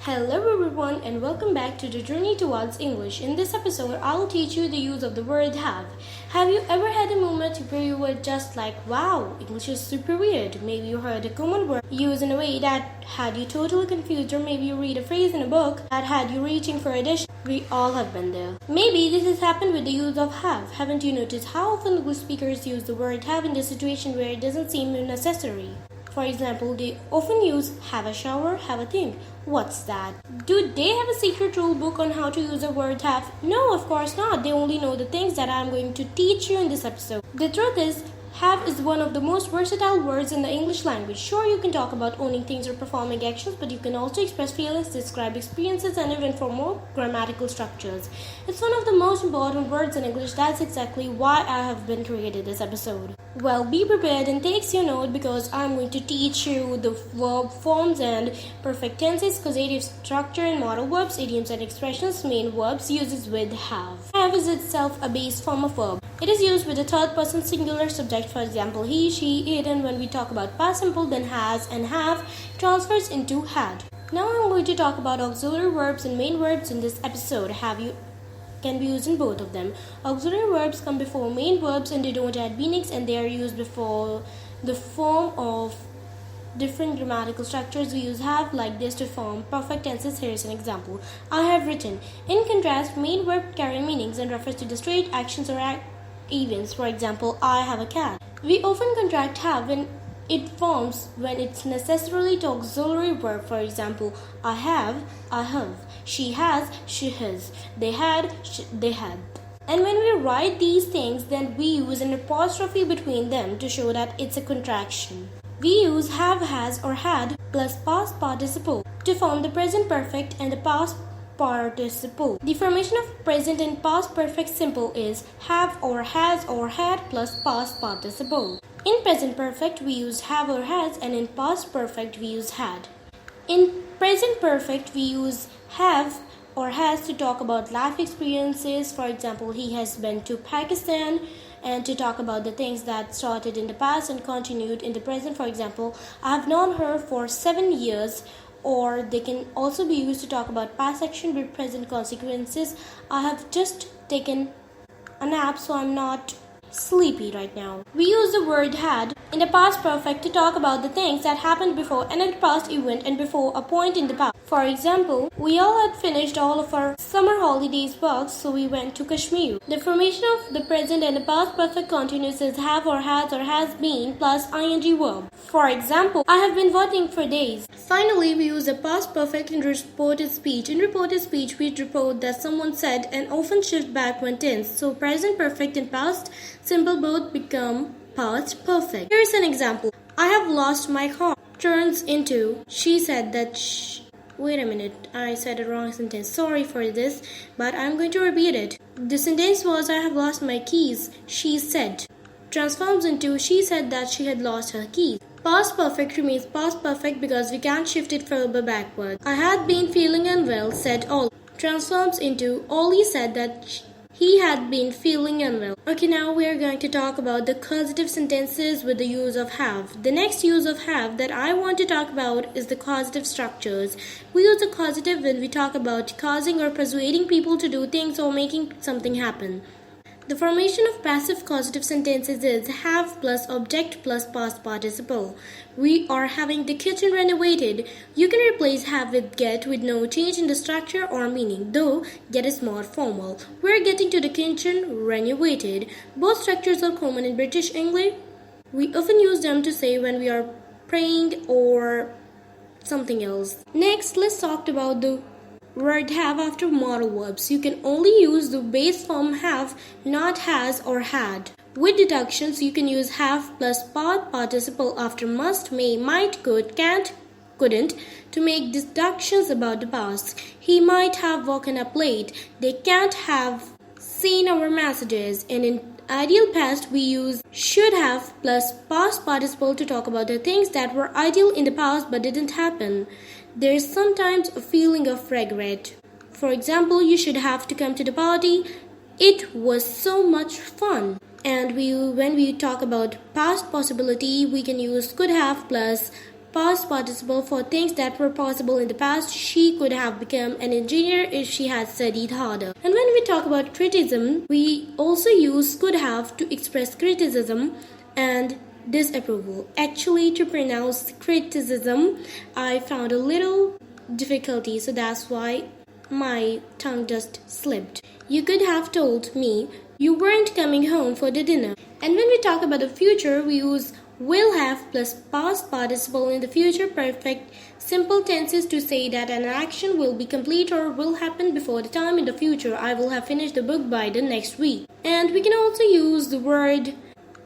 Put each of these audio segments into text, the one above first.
Hello everyone and welcome back to the Journey Towards English. In this episode, I'll teach you the use of the word have. Have you ever had a moment where you were just like, wow, English is super weird? Maybe you heard a common word used in a way that had you totally confused, or maybe you read a phrase in a book that had you reaching for a dish. We all have been there. Maybe this has happened with the use of have. Haven't you noticed how often English speakers use the word have in the situation where it doesn't seem necessary? For example, they often use have a shower, have a think. What's that? Do they have a secret rule book on how to use the word have? No, of course not. They only know the things that I'm going to teach you in this episode. The truth is, have is one of the most versatile words in the English language. Sure, you can talk about owning things or performing actions, but you can also express feelings, describe experiences, and even form more grammatical structures. It's one of the most important words in English. That's exactly why I have been created this episode. Well, be prepared and take your note because I'm going to teach you the verb forms and perfect tenses, causative structure and modal verbs, idioms and expressions, main verbs, uses with have. Have is itself a base form of verb. It is used with a third person singular subject, for example, he, she, it, and when we talk about past simple, then has and have transfers into had. Now I'm going to talk about auxiliary verbs and main verbs in this episode. Can be used in both of them. Auxiliary verbs come before main verbs and they don't add meanings, and they are used before the form of different grammatical structures. We use have like this to form perfect tenses. Here is an example. I have written. In contrast, main verb carry meanings and refers to the straight actions or events. For example, I have a cat. We often contract have when it forms when it's necessarily to auxiliary verb. For example, I have, she has, she has, they had, they had. And when we write these things, then we use an apostrophe between them to show that it's a contraction. We use have, has, or had plus past participle to form the present perfect and the past participle. The formation of present and past perfect simple is have or has or had plus past participle. In present perfect, we use have or has, and in past perfect, we use had. In present perfect, we use have or has to talk about life experiences. For example, he has been to Pakistan, and to talk about the things that started in the past and continued in the present. For example, I have known her for 7 years. Or they can also be used to talk about past action with present consequences. I have just taken a nap, so I'm not sleepy right now. We use the word had in the past perfect to talk about the things that happened before another past event and before a point in the past. For example, we all had finished all of our summer holidays work, so we went to Kashmir. The formation of the present and the past perfect continuous is have or has been plus ing verb. For example, I have been working for days. Finally, we use the past perfect in reported speech. In reported speech, we report that someone said and often shift back when tense. So present perfect and past simple both become past perfect. Here's an example. I have lost my car. Turns into she said that Wait a minute, I said a wrong sentence. Sorry for this, but I'm going to repeat it. The sentence was I have lost my keys. She said. Transforms into she said that she had lost her keys. Past perfect remains past perfect because we can't shift it further backward. I had been feeling unwell, said Ollie. Transforms into Ollie said that he had been feeling unwell. Okay, now we are going to talk about the causative sentences with the use of have. The next use of have that I want to talk about is the causative structures. We use the causative when we talk about causing or persuading people to do things or making something happen. The formation of passive causative sentences is have plus object plus past participle. We are having the kitchen renovated. You can replace have with get with no change in the structure or meaning, though get is more formal. We're getting to the kitchen renovated. Both structures are common in British English. We often use them to say when we are praying or something else. Next, let's talk about the word have after modal verbs. You can only use the base form have, not has or had. With deductions, you can use have plus past participle after must, may, might, could, can't, couldn't to make deductions about the past. He might have woken up late. They can't have seen our messages. And in ideal past, we use should have plus past participle to talk about the things that were ideal in the past but didn't happen. There is sometimes a feeling of regret. For example, you should have to come to the party. It was so much fun. And when we talk about past possibility, we can use could have plus past participle for things that were possible in the past. She could have become an engineer if she had studied harder. And when we talk about criticism, we also use could have to express criticism and disapproval. Actually, to pronounce criticism, I found a little difficulty, so that's why my tongue just slipped. You could have told me you weren't coming home for the dinner. And when we talk about the future, we use will have plus past participle in the future perfect simple tenses to say that an action will be complete or will happen before the time in the future. I will have finished the book by the next week. And we can also use the word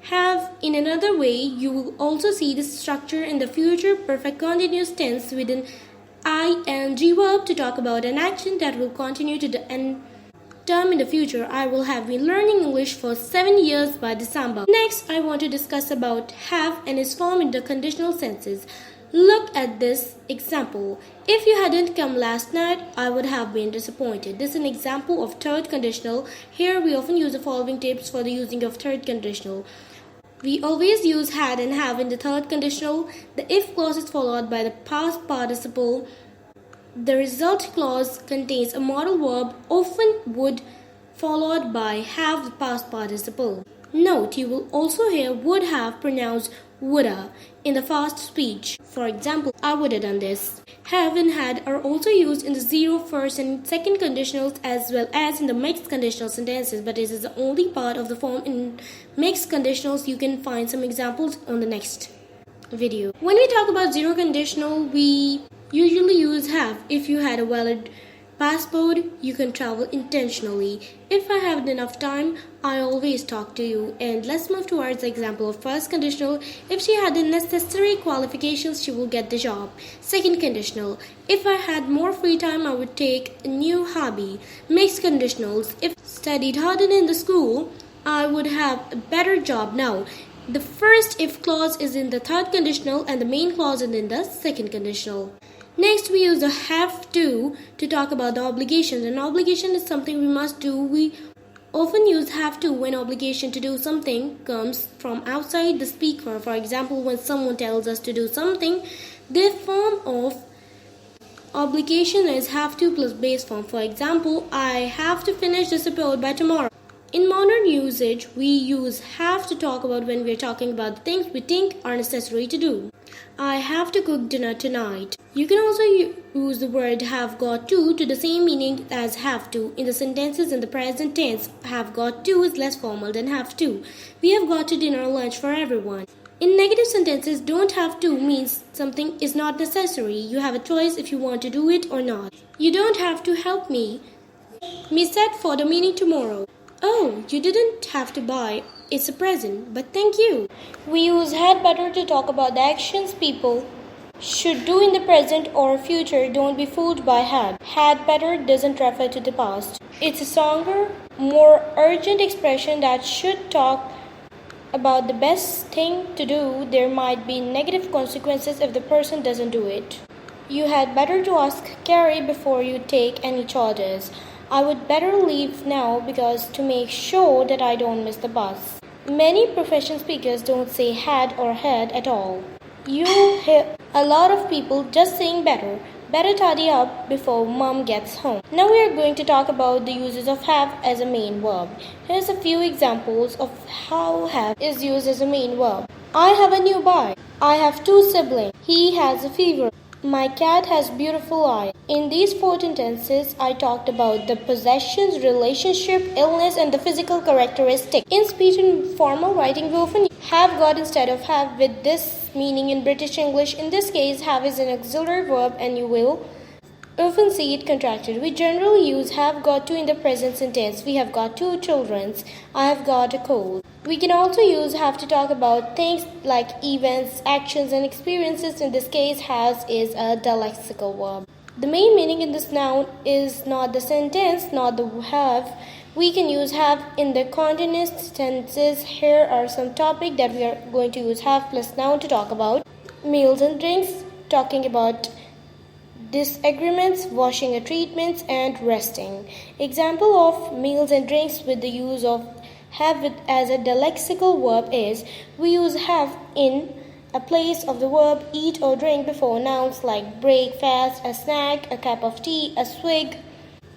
have in another way. You will also see the structure in the future perfect continuous tense with an ing verb to talk about an action that will continue to the end term in the future. I will have been learning English for 7 years by December. Next, I want to discuss about have and its form in the conditional senses. Look at this example. If you hadn't come last night, I would have been disappointed. This is an example of third conditional. Here we often use the following tips for the using of third conditional. We always use had and have in the third conditional. The if clause is followed by the past participle. The result clause contains a modal verb, often would, followed by have the past participle. Note, you will also hear would have pronounced woulda in the fast speech. For example, I would have done this. Have and had are also used in the zero, first and second conditionals as well as in the mixed conditional sentences, but this is the only part of the form in mixed conditionals. You can find some examples on the next video. When we talk about zero conditional, we usually use have. If you had a valid passport, you can travel intentionally. If I have enough time, I always talk to you. And let's move towards the example of first conditional. If she had the necessary qualifications, she will get the job. Second conditional. If I had more free time, I would take a new hobby. Mixed conditionals. If I studied harder in the school, I would have a better job now. The first if clause is in the third conditional and the main clause is in the second conditional. Next, we use the have to talk about the obligations. An obligation is something we must do. We often use have to when obligation to do something comes from outside the speaker. For example, when someone tells us to do something, the form of obligation is have to plus base form. For example, I have to finish this report by tomorrow. In modern usage, we use have to talk about when we're talking about the things we think are necessary to do. I have to cook dinner tonight. You can also use the word have got to the same meaning as have to. In the sentences in the present tense, have got to is less formal than have to. We have got to dinner lunch for everyone. In negative sentences, don't have to means something is not necessary. You have a choice if you want to do it or not. You don't have to help me. Me set for the meeting tomorrow. Oh, you didn't have to buy. It's a present, but thank you. We use had better to talk about the actions people should do in the present or future. Don't be fooled by had. Had better doesn't refer to the past. It's a stronger, more urgent expression that should talk about the best thing to do. There might be negative consequences if the person doesn't do it. You had better to ask Carrie before you take any charges. I would better leave now because to make sure that I don't miss the bus. Many professional speakers don't say had or had at all. You hear a lot of people just saying better. Better tidy up before mom gets home. Now we are going to talk about the uses of have as a main verb. Here's a few examples of how have is used as a main verb. I have a new bike. I have 2 siblings. He has a fever. My cat has beautiful eyes. In these 14 tenses, I talked about the possessions, relationship, illness, and the physical characteristic. In speech and formal writing, we often have got instead of have with this meaning in British English. In this case, have is an auxiliary verb and you will often see it contracted. We generally use have got to in the present sentence. We have got 2 children. I have got a cold. We can also use have to talk about things like events, actions, and experiences. In this case, has is a dialectical verb. The main meaning in this noun is not the sentence, not the have. We can use have in the continuous tenses. Here are some topics that we are going to use have plus noun to talk about. Meals and drinks, talking about disagreements, washing and treatments, and resting. Example of meals and drinks with the use of have as a dialectical verb is we use have in a place of the verb eat or drink before nouns like break, fast, a snack, a cup of tea, a swig.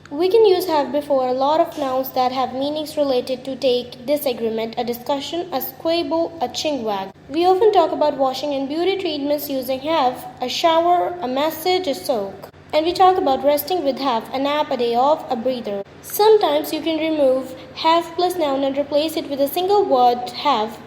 We can use have before a lot of nouns that have meanings related to take, disagreement, a discussion, a squabble, a chinwag. We often talk about washing and beauty treatments using have, a shower, a massage, a soak. And we talk about resting with have, a nap, a day off, a breather. Sometimes you can remove have plus noun and replace it with a single word have.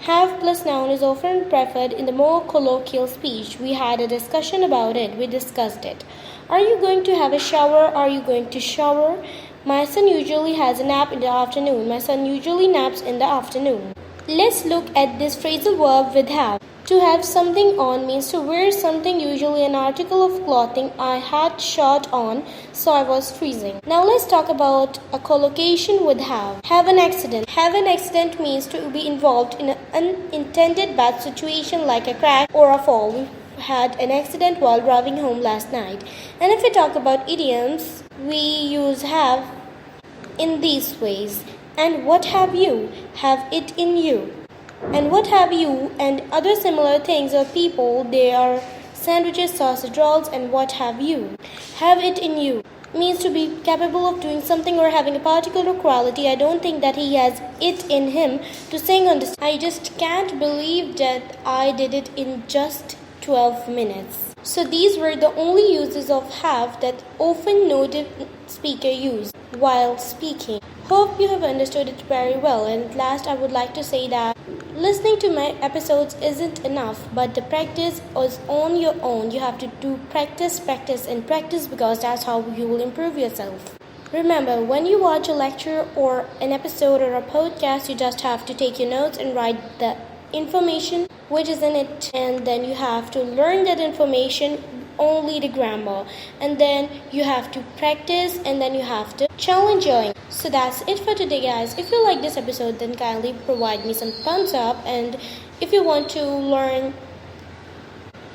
Have plus noun is often preferred in the more colloquial speech. We had a discussion about it. We discussed it. Are you going to have a shower? Are you going to shower? My son usually has a nap in the afternoon. My son usually naps in the afternoon. Let's look at this phrasal verb with have. To have something on means to wear something, usually an article of clothing. I had short on, so I was freezing. Now let's talk about a collocation with have. Have an accident. Have an accident means to be involved in an unintended bad situation like a crash or a fall. We had an accident while driving home last night. And if we talk about idioms, we use have in these ways. And what have you? Have it in you. And what have you and other similar things or people, they are sandwiches, sausage rolls, and what have you. Have it in you means to be capable of doing something or having a particular quality. I don't think that he has it in him to sing on this. I just can't believe that I did it in just 12 minutes. So these were the only uses of have that often native speaker use while speaking. Hope you have understood it very well. And at last I would like to say that listening to my episodes isn't enough, but the practice is on your own. You have to do practice, and practice because that's how you will improve yourself. Remember, when you watch a lecture or an episode or a podcast, you just have to take your notes and write the information which is in it, and then you have to learn that information, only the grammar, and then you have to practice, and then you have to challenge your English. So that's it for today, guys. If you like this episode, then kindly provide me some thumbs up, and if you want to learn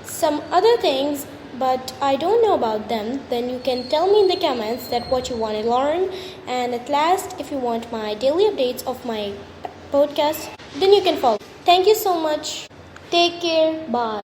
some other things but I don't know about them, then you can tell me in the comments that what you want to learn. And at last, if you want my daily updates of my podcast, then you can follow. Thank you so much. Take care. Bye.